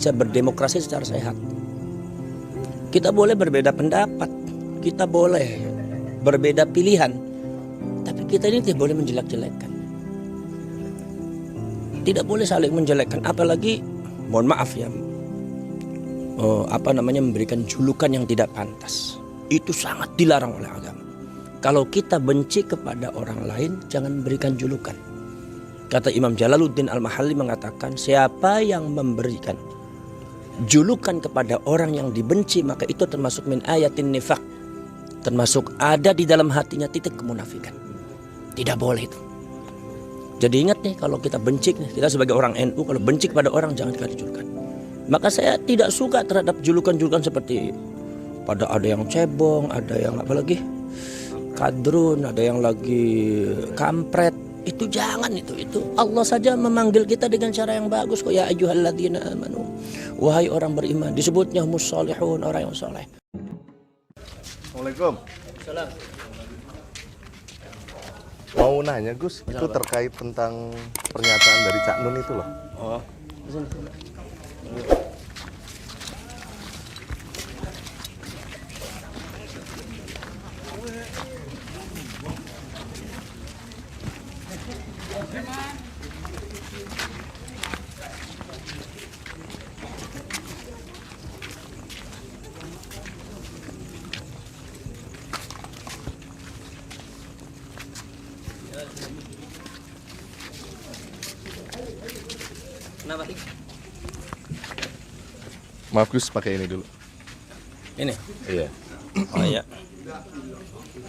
bisa berdemokrasi secara sehat. Kita boleh berbeda pendapat, kita boleh berbeda pilihan, tapi kita ini tidak boleh menjelek-jelekkan. Tidak boleh saling menjelekkan, apalagi mohon maaf ya, memberikan julukan yang tidak pantas. Itu sangat dilarang oleh agama. Kalau kita benci kepada orang lain, jangan berikan julukan. Kata Imam Jalaluddin Al-Mahalli mengatakan, siapa yang memberikan julukan kepada orang yang dibenci, maka itu termasuk min ayatin nifaq, termasuk ada di dalam hatinya titik kemunafikan. Tidak boleh itu. Jadi ingat nih, kalau kita benci, kita sebagai orang NU, kalau benci kepada orang jangan dikasih julukan. Maka saya tidak suka terhadap julukan-julukan seperti pada ada yang cebong, ada yang apalagi kadrun, ada yang lagi kampret. Itu jangan, itu Allah saja memanggil kita dengan cara yang bagus kok. Ya ayyuhalladzina amanu, wahai orang beriman, disebutnya humus sholihun, orang yang soleh. Assalamualaikum. Salam. Mau nanya Gus, itu terkait tentang pernyataan dari Cak Nun itu loh. Oh. Kenapa? Maaf Gus, pakai ini dulu. Ini? Iya. Oh iya.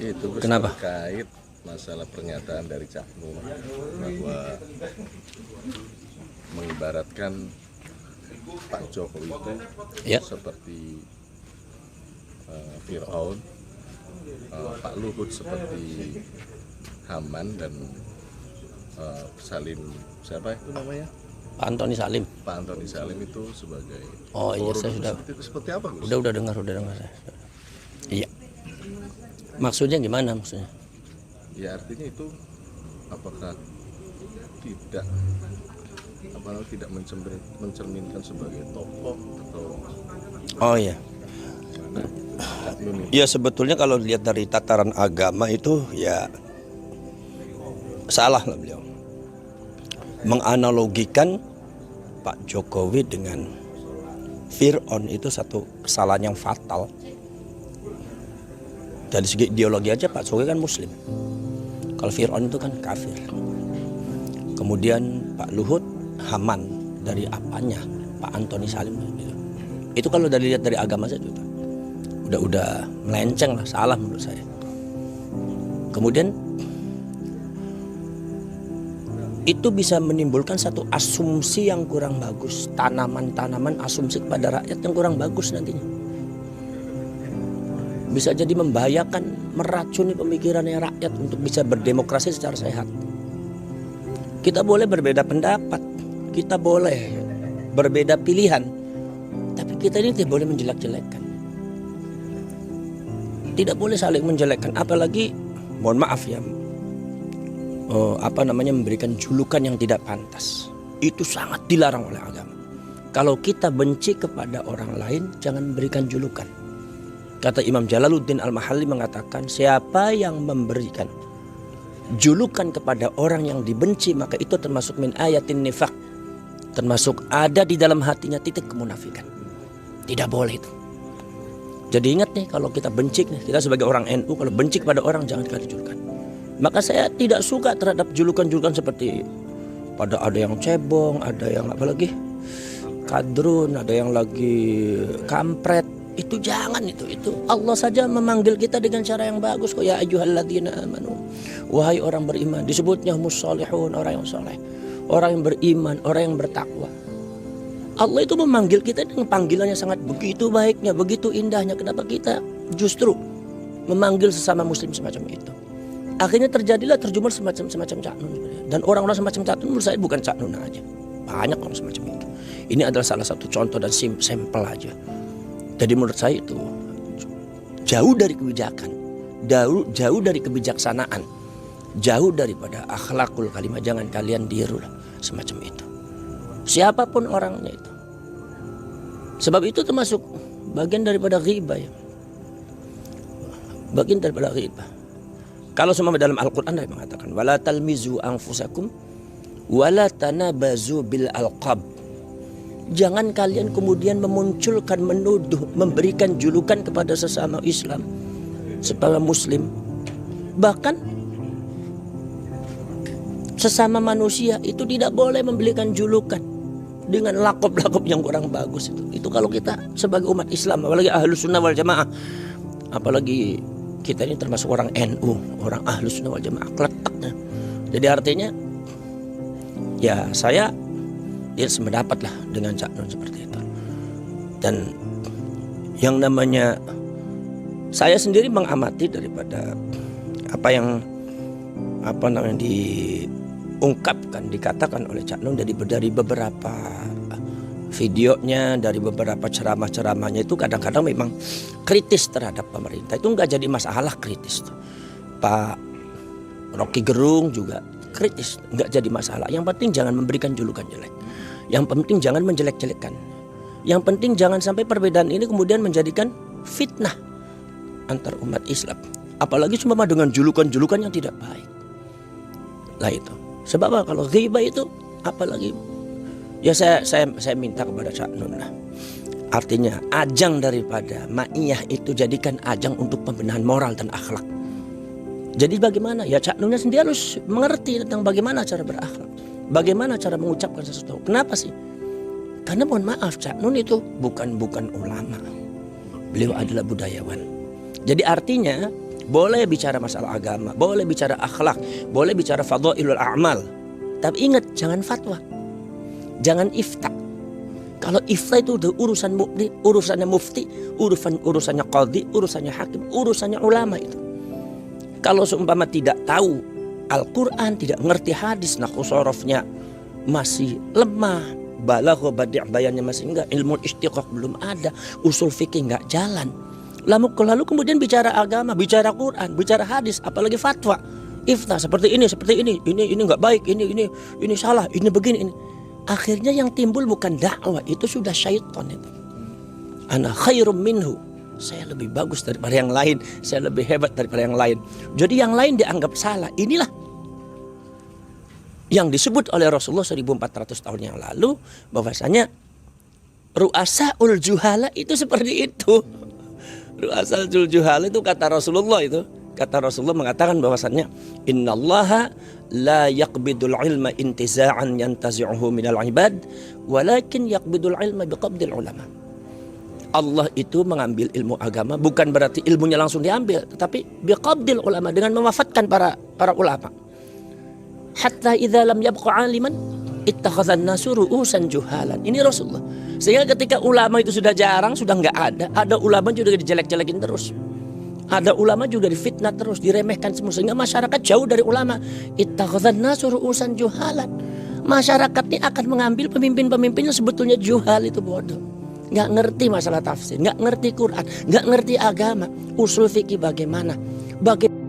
Itu Gus, kenapa? terkait masalah pernyataan dari Cak Nun bahwa mengibaratkan Pak Jokowi itu Ya. seperti Fir'aun, Pak Luhut seperti Haman, dan Salim, siapa itu namanya? Pak Antoni Salim. Pak Antoni Salim itu sebagai Oh iya, saya sudah. Seperti apa Gus? Udah dengar saya. Iya. Maksudnya gimana maksudnya? Ya artinya itu apakah tidak mencerminkan sebagai tokoh atau? Oh iya. Ya sebetulnya kalau dilihat dari tataran agama itu ya salah lah beliau. Menganalogikan Pak Jokowi dengan Fir'aun itu satu kesalahan yang fatal. Dari segi ideologi aja Pak Jokowi kan muslim. Kalau Fir'aun itu kan kafir. Kemudian Pak Luhut Haman, dari apanya Pak Antoni Salim gitu. Itu kalau dilihat dari agama saja udah melenceng lah, salah menurut saya. Kemudian itu bisa menimbulkan satu asumsi yang kurang bagus, tanaman asumsi kepada rakyat yang kurang bagus nantinya. Bisa jadi membahayakan, meracuni pemikirannya rakyat untuk bisa berdemokrasi secara sehat. Kita boleh berbeda pendapat, kita boleh berbeda pilihan, tapi kita ini tidak boleh menjelek-jelekkan. Tidak boleh saling menjelekkan, apalagi mohon maaf ya, memberikan julukan yang tidak pantas. Itu sangat dilarang oleh agama. Kalau kita benci kepada orang lain, jangan berikan julukan. Kata Imam Jalaluddin Al-Mahalli mengatakan, siapa yang memberikan julukan kepada orang yang dibenci, maka itu termasuk min ayatin nifaq, termasuk ada di dalam hatinya titik kemunafikan. Tidak boleh itu. Jadi ingat nih, kalau kita benci, kita sebagai orang NU, kalau benci kepada orang jangan dikasih julukan. Maka saya tidak suka terhadap julukan-julukan seperti pada ada yang cebong, ada yang apalagi kadrun, ada yang lagi kampret. Itu jangan, itu Allah saja memanggil kita dengan cara yang bagus kok. Ya ayyuhalladzina amanu, wahai orang beriman, disebutnya humus sholihun, orang yang soleh, orang yang beriman, orang yang bertakwa. Allah itu memanggil kita dengan panggilannya sangat begitu baiknya, begitu indahnya. Kenapa kita justru memanggil sesama muslim semacam itu? Akhirnya terjadilah terjemur semacam Cak Nun. Dan orang-orang semacam Cak Nun menurut saya bukan Cak Nun aja, banyak orang semacam itu. Ini adalah salah satu contoh dan sampel aja. Jadi menurut saya itu jauh dari kebijakan, jauh dari kebijaksanaan, jauh daripada akhlakul kalimah. Jangan kalian tiru lah semacam itu. Siapapun orangnya itu, Sebab itu termasuk bagian daripada ghibah ya. Bagian daripada ghibah. Kalau semua dalam Al-Quran ada mengatakan wala talmizu anfusakum wala tanabazu bil alqab. Jangan kalian kemudian memunculkan, menuduh, memberikan julukan kepada sesama Islam, sesama Muslim. Bahkan sesama manusia itu tidak boleh memberikan julukan dengan lakop-lakop yang kurang bagus itu. Itu kalau kita sebagai umat Islam, apalagi Ahlus Sunnah wal Jamaah, apalagi kita ini termasuk orang NU, orang Ahlus Sunnah wal Jamaah, kletaknya. Jadi artinya ya saya sependapat lah dengan Cak Nun seperti itu. Dan yang namanya saya sendiri mengamati daripada apa yang diungkapkan, dikatakan oleh Cak Nun dari beberapa videonya, dari beberapa ceramah-ceramahnya itu kadang-kadang memang kritis terhadap pemerintah. Itu nggak jadi masalah kritis tuh. Pak Rocky Gerung juga kritis, nggak jadi masalah. Yang penting jangan memberikan julukan jelek. Yang penting jangan menjelek-jelekkan. Yang penting jangan sampai perbedaan ini kemudian menjadikan fitnah antar umat Islam. Apalagi cuma dengan julukan-julukan yang tidak baik. Lah itu. Sebab apa? Kalau ghibah itu apalagi ya saya minta kepada Cak Nun lah. Artinya ajang daripada ma'iyah itu jadikan ajang untuk pembenahan moral dan akhlak. Jadi bagaimana? Ya Cak Nunnya sendiri harus mengerti tentang bagaimana cara berakhlak, bagaimana cara mengucapkan sesuatu. Kenapa sih? Karena mohon maaf, Cak Nun itu bukan ulama. Beliau adalah budayawan. Jadi artinya boleh bicara masalah agama, boleh bicara akhlak, boleh bicara fadhailul a'mal. Tapi ingat, jangan fatwa, jangan ifta. Kalau ifta itu udah urusannya mufti, urusannya qadhi, urusannya hakim, urusannya ulama itu. Kalau seumpama tidak tahu Al-Quran, tidak ngerti hadis, nahwu sorofnya masih lemah, balaghah badi' bayannya masih enggak, ilmu istiqaq belum ada, usul fikih enggak jalan. Lalu kemudian bicara agama, bicara Quran, bicara hadis, apalagi fatwa, ifta seperti ini enggak baik, ini salah, ini begini, ini. Akhirnya yang timbul bukan dakwah, itu sudah syaitan itu. Ana khairum minhu. Saya lebih bagus daripada yang lain, saya lebih hebat daripada yang lain. Jadi yang lain dianggap salah. Inilah yang disebut oleh Rasulullah 1400 tahun yang lalu, bahwasanya ru'asaul juhala itu seperti itu. Ru'asaul juhala itu kata Rasulullah itu. Kata Rasulullah mengatakan bahwasannya innallaha la yaqbidul ilma intiza'an yantazi'uhu minal ibad walakin yaqbidul ilma biqabdil ulama. Allah itu mengambil ilmu agama bukan berarti ilmunya langsung diambil, tetapi biqabdil ulama, dengan mewafatkan para ulama. Hatta idza lam yabqa 'aliman ittakhadhan nasu ru'usan juhalan. Ini Rasulullah. Sehingga ketika ulama itu sudah jarang, sudah enggak ada ulama juga dijelek-jelekin terus. Ada ulama juga difitnah terus, diremehkan semua, sehingga masyarakat jauh dari ulama. Ittakhadhan nasu ru'usan juhalan. Masyarakat ini akan mengambil pemimpin-pemimpin yang sebetulnya juhal, itu bodoh. Nggak ngerti masalah tafsir, nggak ngerti Quran, nggak ngerti agama, usul fikih bagaimana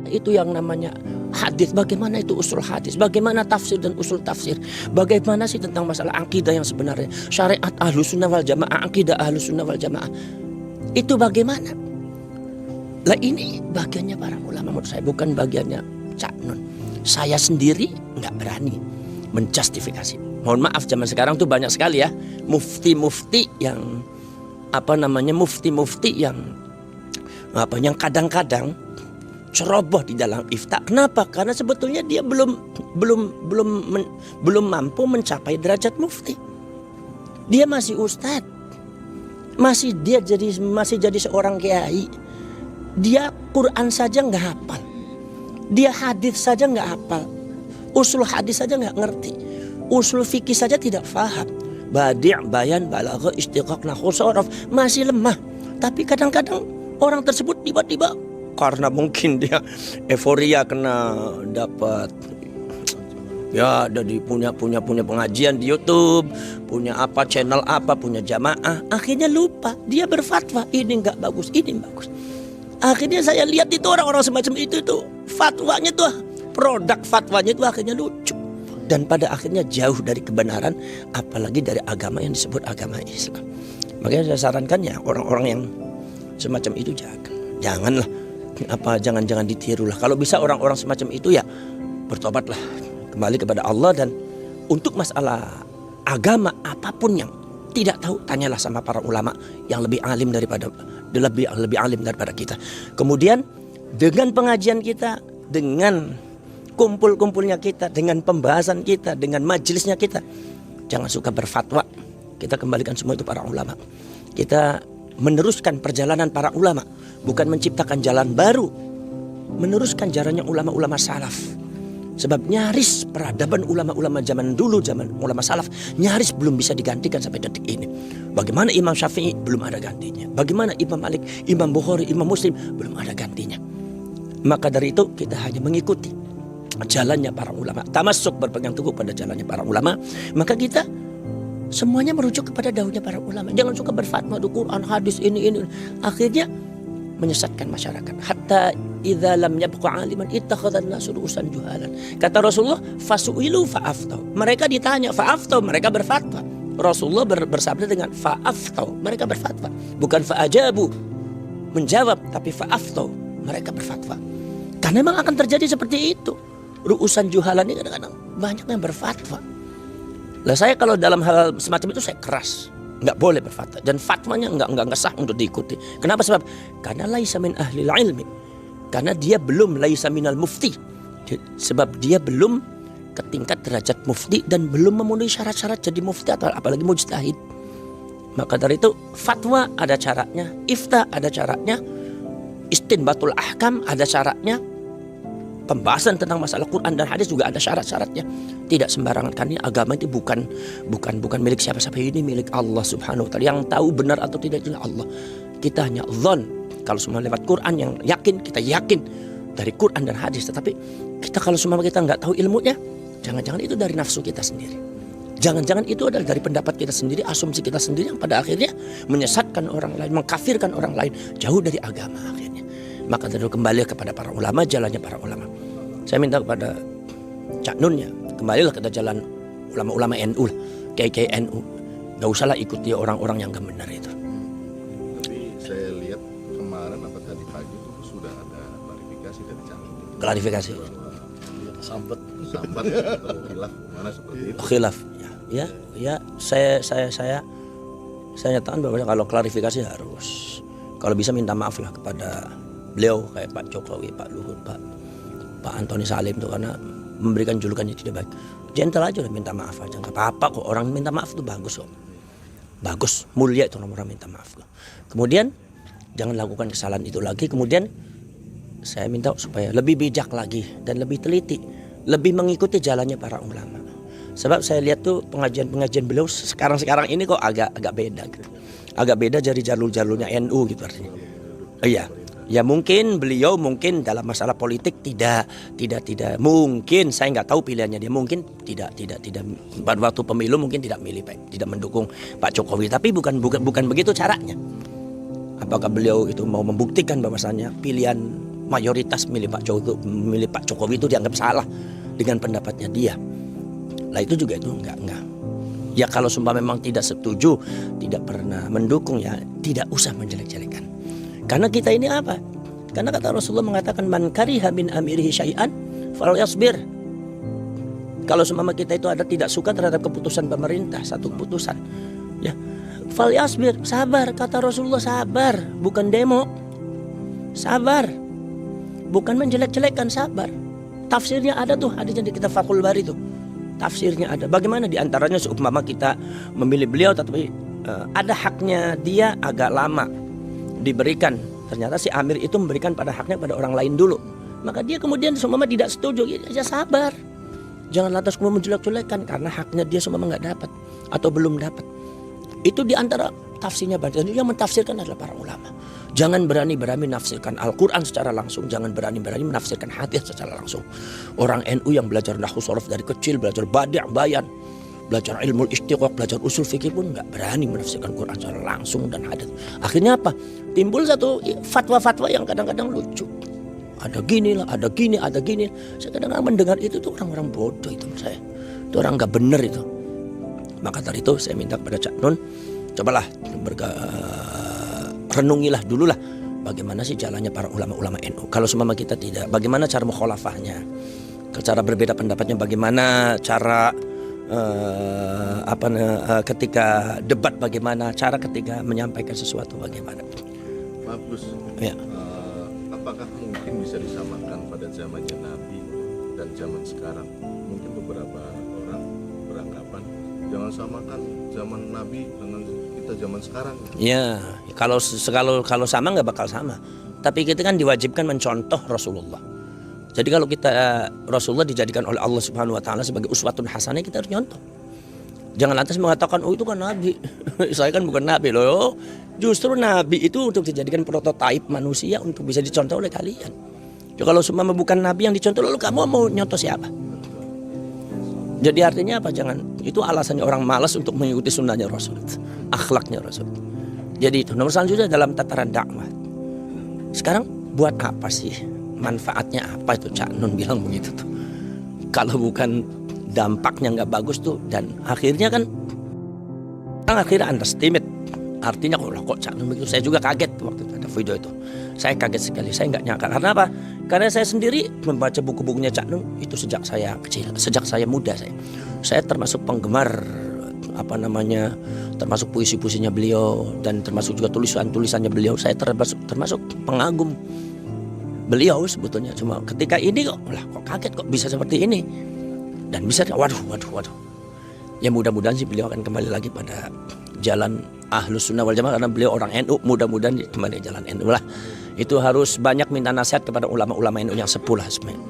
itu yang namanya hadis, bagaimana itu usul hadis, bagaimana tafsir dan usul tafsir, bagaimana sih tentang masalah akidah yang sebenarnya, syariat Ahlus Sunnah wal Jamaah, akidah Ahlus Sunnah wal Jamaah itu bagaimana? Lah ini bagiannya para ulama menurut saya, bukan bagiannya Cak Nun. Saya sendiri nggak berani menjustifikasi. Mohon maaf, zaman sekarang tuh banyak sekali ya mufti-mufti yang mufti-mufti yang kadang-kadang ceroboh di dalam ifta. Kenapa? Karena sebetulnya dia belum mampu mencapai derajat mufti. Dia masih ustadz, masih jadi seorang kiai. Dia Quran saja nggak hafal, dia hadis saja nggak hafal, usul hadis saja nggak ngerti, usul fikih saja tidak faham. Badi', bayan, balaghah, istiqaq, nahwu shorof masih lemah. Tapi kadang-kadang orang tersebut tiba-tiba karena mungkin dia euforia kena dapat ya dari punya pengajian di YouTube, punya channel punya jamaah, akhirnya lupa dia berfatwa ini enggak bagus, ini bagus. Akhirnya saya lihat itu orang-orang semacam itu tuh fatwanya tuh, produk fatwanya itu akhirnya lucu. Dan pada akhirnya jauh dari kebenaran, apalagi dari agama yang disebut agama Islam. Makanya saya sarankan ya orang-orang yang semacam itu janganlah jangan ditirulah. Kalau bisa orang-orang semacam itu ya bertobatlah, kembali kepada Allah. Dan untuk masalah agama apapun yang tidak tahu, tanyalah sama para ulama yang lebih alim daripada kita. Kemudian dengan pengajian kita, dengan kumpul-kumpulnya kita, dengan pembahasan kita, dengan majelisnya kita, jangan suka berfatwa. Kita kembalikan semua itu para ulama. Kita meneruskan perjalanan para ulama, bukan menciptakan jalan baru. Meneruskan jalannya ulama-ulama salaf. Sebab nyaris peradaban ulama-ulama zaman dulu, zaman ulama salaf, nyaris belum bisa digantikan sampai detik ini. Bagaimana Imam Syafi'i, belum ada gantinya. Bagaimana Imam Malik, Imam Bukhari, Imam Muslim, belum ada gantinya. Maka dari itu kita hanya mengikuti jalannya para ulama, tamassuk, berpegang teguh pada jalannya para ulama. Maka kita semuanya merujuk kepada daunnya para ulama. Jangan suka berfatwa di Quran, hadis, ini. Akhirnya menyesatkan masyarakat. Hatta idza lam yabqa aliman ittakhadhan nasu ru'usan juhalan. Kata Rasulullah, fasu'ilu fa'aftau. Mereka ditanya fa'aftau, mereka berfatwa. Rasulullah bersabda dengan fa'aftau, mereka berfatwa. Bukan fa'ajabu, menjawab, tapi fa'aftau, mereka berfatwa. Karena memang akan terjadi seperti itu. Ru'usan juhalan ini kadang-kadang banyak yang berfatwa. Lah saya kalau dalam hal semacam itu saya keras. Nggak boleh berfatwa, dan fatwanya nggak sah untuk diikuti. Kenapa? Sebab karena laisa min ahlil ilmi, karena dia belum laisa minal mufti, sebab dia belum ke tingkat derajat mufti dan belum memenuhi syarat-syarat jadi mufti atau apalagi mujtahid. Maka dari itu fatwa ada syaratnya, ifta ada syaratnya, istinbatul ahkam ada syaratnya, pembahasan tentang masalah Quran dan hadis juga ada syarat-syaratnya. Tidak sembarangan, karena agama itu bukan milik siapa-siapa, ini milik Allah Subhanahu wa taala. Yang tahu benar atau tidak itu Allah. Kita hanya dzon. Kalau semua lewat Quran yang yakin, kita yakin dari Quran dan hadis. Tetapi kita kalau semua kita nggak tahu ilmunya, jangan-jangan itu dari nafsu kita sendiri. Jangan-jangan itu adalah dari pendapat kita sendiri, asumsi kita sendiri yang pada akhirnya menyesatkan orang lain, mengkafirkan orang lain, jauh dari agama akhirnya. Maka terus kembali kepada para ulama, jalannya para ulama. Saya minta kepada Cak Nun ya, kembalilah ke jalan ulama-ulama NU, kiai-kiai NU. Gak usahlah ikuti orang-orang yang gak benar itu. Tapi saya lihat kemarin apa tadi pagi itu sudah ada klarifikasi dari Cak Nun. Klarifikasi. Sambat atau khilaf mana seperti itu. Khilaf. Ya, saya nyatakan bahwa kalau klarifikasi harus, kalau bisa minta maaf lah kepada beliau, kayak Pak Jokowi, Pak Luhut, Pak Antoni Salim itu, karena memberikan julukannya tidak baik. Gentle aja lah, minta maaf aja, nggak apa-apa kok. Orang minta maaf itu bagus kok, bagus, mulia itu orang minta maaf kok. Kemudian jangan lakukan kesalahan itu lagi. Kemudian saya minta supaya lebih bijak lagi dan lebih teliti, lebih mengikuti jalannya para ulama. Sebab saya lihat tuh pengajian beliau sekarang ini kok agak beda gitu. Agak beda dari jalur-jalurnya NU gitu artinya. Iya. Ya mungkin beliau dalam masalah politik tidak mungkin, saya nggak tahu pilihannya dia, mungkin tidak pada waktu pemilu mungkin tidak mendukung Pak Jokowi, tapi bukan begitu caranya. Apakah beliau itu mau membuktikan bahwasannya pilihan mayoritas milih Pak Jokowi itu dianggap salah dengan pendapatnya dia? Lah itu juga itu enggak. Ya kalau sumpah memang tidak setuju, tidak pernah mendukung, ya tidak usah menjelek-jelekan. Karena kita ini apa? Karena kata Rasulullah mengatakan man kariha min amirihi syai'an falyasbir. Kalau seumpama kita itu ada tidak suka terhadap keputusan pemerintah, satu keputusan, ya falyasbir, sabar. Kata Rasulullah sabar, bukan demo. Sabar. Bukan menjelek-jelekan, sabar. Tafsirnya ada tuh, hadisnya di kitab Fathul Bari tuh. Tafsirnya ada. Bagaimana diantaranya seumpama kita memilih beliau, tapi ada haknya dia agak lama diberikan. Ternyata si amir itu memberikan pada haknya pada orang lain dulu. Maka dia kemudian seumpama tidak setuju, ya sabar. Jangan lantas kemudian menjelek-jelekan karena haknya dia seumpama nggak dapat atau belum dapat. Itu diantara tafsirnya. Dan yang mentafsirkan adalah para ulama. Jangan berani-berani menafsirkan Al-Quran secara langsung. Jangan berani-berani menafsirkan hadis secara langsung. Orang NU yang belajar nahwu shorof dari kecil, belajar badi' bayan, belajar ilmu istiqaq, belajar usul fikih pun nggak berani menafsirkan Quran secara langsung dan hadis. Akhirnya apa? Timbul satu fatwa-fatwa yang kadang-kadang lucu. Ada gini lah, ada gini. Saya kadang-kadang mendengar itu tuh orang-orang bodoh itu menurut saya. Itu orang nggak benar itu. Maka dari itu saya minta kepada Cak Nun, Cobalah renungilah dululah bagaimana sih jalannya para ulama-ulama NU. Kalau seumpama kita tidak, bagaimana cara mukhalafahnya, cara berbeda pendapatnya, bagaimana cara ketika debat, bagaimana cara ketika menyampaikan sesuatu, bagaimana. Maaf Gus, Ya. apakah mungkin bisa disamakan pada zamannya Nabi dan zaman sekarang? Mungkin beberapa orang beranggapan jangan samakan zaman Nabi dengan kita zaman sekarang. Ya, kalau sama nggak bakal sama. Tapi kita kan diwajibkan mencontoh Rasulullah. Jadi kalau kita Rasulullah dijadikan oleh Allah Subhanahu Wa Taala sebagai uswatun hasanah, kita harus nyontoh. Jangan lantas mengatakan, oh itu kan Nabi, saya kan bukan Nabi loh. Justru Nabi itu untuk dijadikan prototipe manusia untuk bisa dicontoh oleh kalian. Jadi kalau semua bukan Nabi yang dicontoh, lalu kamu mau nyontoh siapa? Jadi artinya apa? Jangan, itu alasannya orang malas untuk mengikuti sunnahnya Rasul, akhlaknya Rasul. Jadi itu nomor selanjutnya dalam tataran dakwah. Sekarang buat apa sih? Manfaatnya apa itu? Cak Nun bilang begitu tuh. Kalau bukan dampaknya nggak bagus tuh, dan akhirnya kan akhirnya underestimate. Artinya kok Cak Nun begitu? Saya juga kaget waktu itu ada video itu. Saya kaget sekali. Saya nggak nyangka. Karena apa? Karena saya sendiri membaca buku-bukunya Cak Nun itu sejak saya kecil, sejak saya muda. Saya termasuk penggemar termasuk puisi-puisinya beliau dan termasuk juga tulisan-tulisannya beliau. Saya termasuk pengagum beliau sebetulnya. Cuma ketika ini kok kaget kok bisa seperti ini. Dan bisa, waduh. Ya mudah-mudahan sih beliau akan kembali lagi pada jalan Ahlus Sunnah wal Jamaah, karena beliau orang NU. Mudah-mudahan kembali jalan NU lah. Itu harus banyak minta nasihat kepada ulama-ulama NU yang sepuh lah sebenarnya.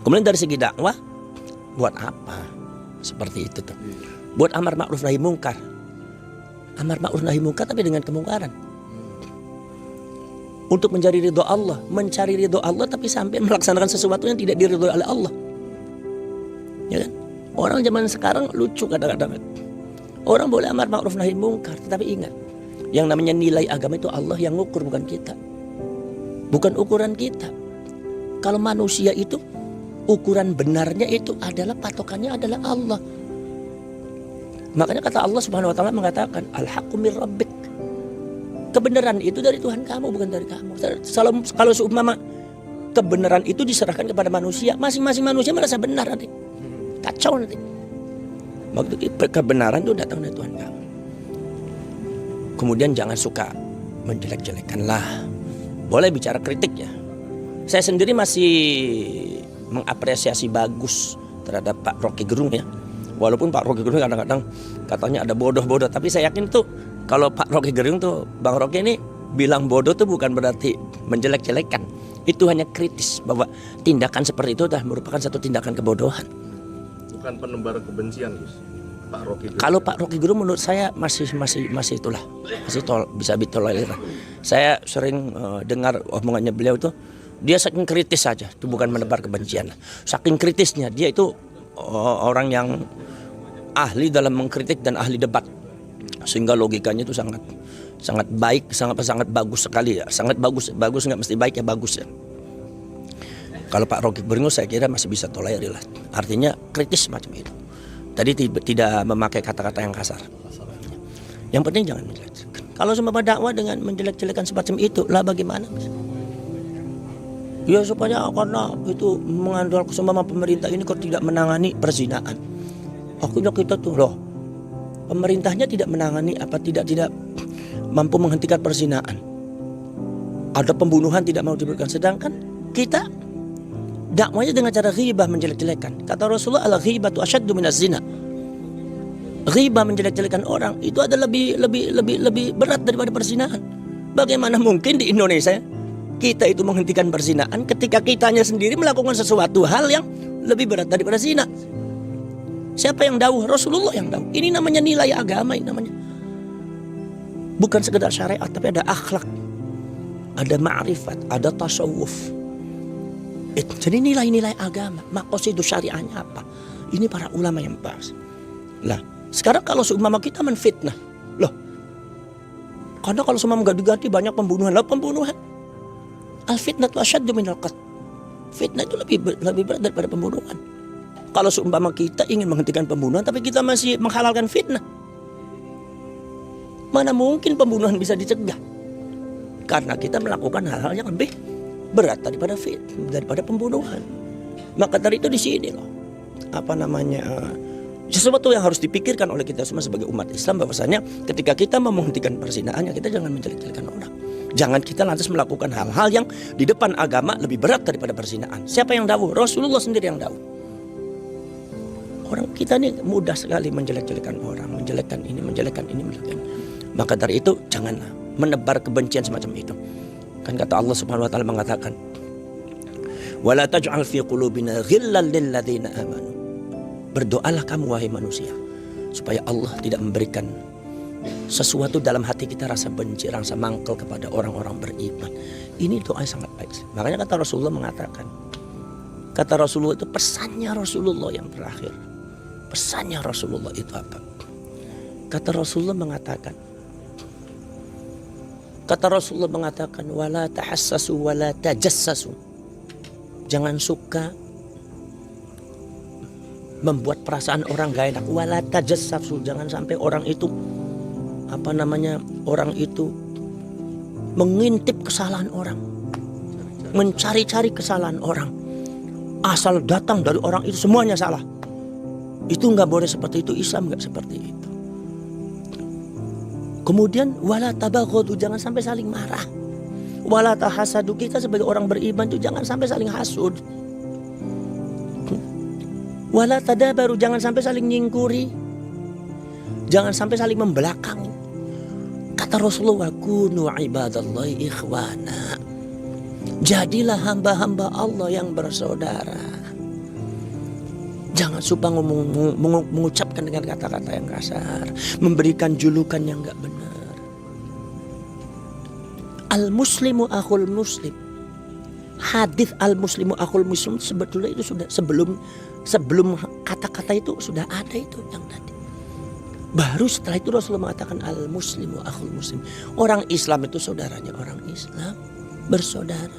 Kemudian dari segi dakwah, buat apa? Seperti itu tuh. Buat amar ma'ruf nahi mungkar. Amar ma'ruf nahi mungkar tapi dengan kemungkaran. Untuk mencari ridho Allah tapi sampai melaksanakan sesuatu yang tidak diridhoi oleh Allah. Ya kan? Orang zaman sekarang lucu kadang-kadang. Orang boleh amar ma'ruf nahi mungkar, tetapi ingat, yang namanya nilai agama itu Allah yang ngukur, bukan kita. Bukan ukuran kita. Kalau manusia itu ukuran benarnya itu adalah patokannya adalah Allah. Makanya kata Allah Subhanahu wa taala mengatakan al-haqqu mir rabbik. Kebenaran itu dari Tuhan kamu, bukan dari kamu. Kalau seumpama kebenaran itu diserahkan kepada manusia, masing-masing manusia merasa benar nanti. Kacau nanti. Waktu kebenaran itu datang dari Tuhan kamu. Kemudian jangan suka menjelek-jelekan lah. Boleh bicara kritik ya. Saya sendiri masih mengapresiasi bagus terhadap Pak Rocky Gerung ya. Walaupun Pak Rocky Gerung kadang-kadang katanya ada bodoh-bodoh, tapi saya yakin tuh kalau Pak Rocky Gerung tuh, Bang Rocky ini bilang bodoh tuh bukan berarti menjelek-jelekan. Itu hanya kritis bahwa tindakan seperti itu dah merupakan satu tindakan kebodohan. Bukan penebar kebencian, Gus. Pak Rocky Gerung. Kalau Pak Rocky Gerung menurut saya masih itulah, bisa ditolerir. Saya sering dengar omongannya beliau tuh, dia saking kritis saja, itu bukan menebar kebencian. Saking kritisnya dia itu orang yang ahli dalam mengkritik dan ahli debat, sehingga logikanya itu sangat baik, sangat bagus sekali ya. Sangat bagus nggak mesti baik ya, bagus ya. Kalau Pak Rocky Gerung saya kira masih bisa tolerir lah. Artinya kritis macam itu. Tadi tidak memakai kata-kata yang kasar. Yang penting jangan menjelek-jelekan. Kalau seumpama dakwah dengan menjelek-jelekan semacam itu, lah bagaimana? Ya supaya karena itu mengandalkan seumpama pemerintah ini kok tidak menangani perzinahan. Akhirnya kita tuh pemerintahnya tidak menangani tidak mampu menghentikan perzinahan. Ada pembunuhan tidak mau diberikan, sedangkan kita dakwanya dengan cara ghibah, menjelek-jelekan. Kata Rasulullah, al-ghibatu asyaddu minaz zina. Ghibah, menjelek-jelekan orang itu adalah lebih berat daripada perzinahan. Bagaimana mungkin di Indonesia kita itu menghentikan perzinahan ketika kitanya sendiri melakukan sesuatu hal yang lebih berat daripada zina? Siapa yang dawuh? Rasulullah yang dawuh. Ini namanya nilai agama, ini namanya. Bukan sekedar syariat, tapi ada akhlak, ada ma'rifat, ada tasawuf. Jadi nilai-nilai agama, maksud syariahnya apa? Ini para ulama yang bahas. Lah, sekarang kalau seumpama kita menfitnah, loh, karena kalau seumpama nggak diganti banyak pembunuhan, al-fitnah itu asyaddu minal qatl. Fitnah itu lebih berat daripada pembunuhan. Kalau seumpama kita ingin menghentikan pembunuhan, tapi kita masih menghalalkan fitnah, Mana mungkin pembunuhan bisa dicegah? Karena kita melakukan hal-hal yang lebih berat daripada pembunuhan. Maka dari itu di sini loh, sesuatu yang harus dipikirkan oleh kita semua sebagai umat Islam, bahwasanya ketika kita mau menghentikan perzinahan, ya kita jangan menjelek-jelekan orang. Jangan kita lantas melakukan hal-hal yang di depan agama lebih berat daripada perzinahan. Siapa yang dawuh? Rasulullah sendiri yang dawuh. Orang kita ini mudah sekali menjelek-jelekan orang, menjelekkan ini. Maka dari itu janganlah menebar kebencian semacam itu. Kan kata Allah Subhanahu wa taala mengatakan, "Wala taj'al fi qulubina ghillan lil ladzina amanu." Berdoalah kamu wahai manusia supaya Allah tidak memberikan sesuatu dalam hati kita rasa benci, rasa mangkel kepada orang-orang beriman. Ini doa yang sangat baik. Makanya kata Rasulullah mengatakan, kata Rasulullah itu pesannya Rasulullah yang terakhir. Pesannya Rasulullah itu apa? Kata Rasulullah mengatakan, wala tahassasu wala tajassasu. Jangan suka membuat perasaan orang gak enak. Wala tajassasu, jangan sampai orang itu mengintip kesalahan orang, mencari-cari kesalahan orang. Asal datang dari orang itu semuanya salah. Itu nggak boleh seperti itu. Islam nggak seperti itu. Kemudian wala tabaghadu, jangan sampai saling marah. Wala tahasadu, kita sebagai orang beriman itu jangan sampai saling hasud. Wala tadabaru, jangan sampai saling nyingkuri. Jangan sampai saling membelakangi. Kata Rasulullah, kunu ibadallahi ikhwana. Jadilah hamba-hamba Allah yang bersaudara. Jangan suka mengucapkan dengan kata-kata yang kasar, memberikan julukan yang gak benar. Al-muslimu akhul muslim. Hadis al-muslimu akhul muslim sebetulnya itu sudah sebelum kata-kata itu sudah ada itu yang tadi. Baru setelah itu Rasulullah mengatakan al-muslimu akhul muslim. Orang Islam itu saudaranya orang Islam, bersaudara.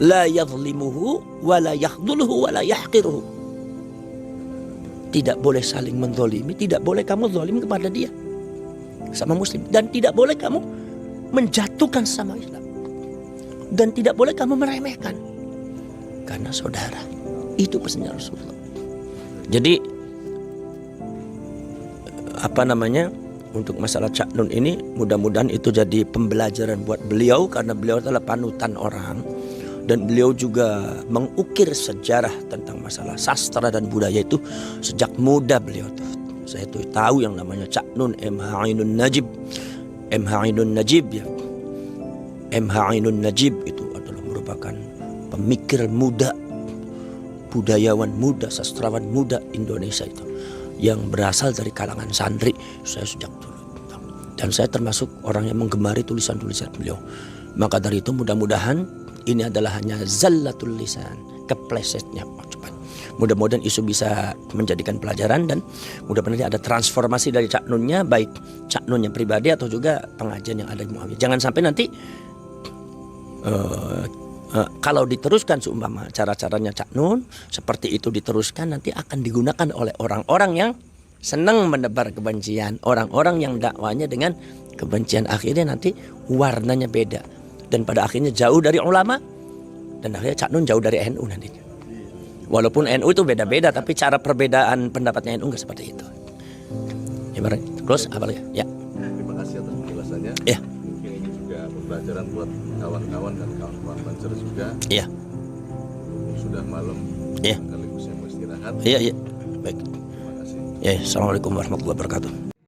La yadhlimuhu wa la yakhdhuluhu wa la yahqiruhu. Tidak boleh saling menzalimi, tidak boleh kamu zalim kepada dia sama muslim, dan tidak boleh kamu menjatuhkan sama Islam, dan tidak boleh kamu meremehkan karena saudara. Itu pesannya Rasulullah. Jadi untuk masalah Cak Nun ini mudah-mudahan itu jadi pembelajaran buat beliau, karena beliau adalah panutan orang. Dan beliau juga mengukir sejarah tentang masalah sastra dan budaya itu sejak muda beliau tuh. Saya tuh tahu yang namanya Cak Nun, M.H. Ainun Najib ya. M.H. Ainun Najib itu adalah merupakan pemikir muda, budayawan muda, sastrawan muda Indonesia itu, yang berasal dari kalangan santri. Saya sejak dulu, dan saya termasuk orang yang menggemari tulisan-tulisan beliau. Maka dari itu mudah-mudahan ini adalah hanya zallatul lisan, keplesetnya ucapan. Mudah-mudahan isu bisa menjadikan pelajaran, dan mudah-mudahan ada transformasi dari Cak Nunnya, baik Cak Nunnya pribadi atau juga pengajian yang ada di Muhammadiyah. Jangan sampai nanti kalau diteruskan seumpama cara-caranya Cak Nun seperti itu diteruskan, nanti akan digunakan oleh orang-orang yang senang menebar kebencian, orang-orang yang dakwanya dengan kebencian. Akhirnya nanti warnanya beda, dan pada akhirnya jauh dari ulama, dan akhirnya Cak Nun jauh dari NU nantinya. Walaupun NU itu beda-beda, tapi cara perbedaan pendapatnya NU nggak seperti itu. Ya, close apa lagi? Ya. Terima kasih atas penjelasannya. Ya. Mungkin ini juga pembelajaran buat kawan-kawan dan kawan-kawan Banser juga. Iya. Sudah malam. Iya. Sekaligus yang mau istirahat. Iya. Baik. Terima kasih. Ya, assalamualaikum warahmatullahi wabarakatuh.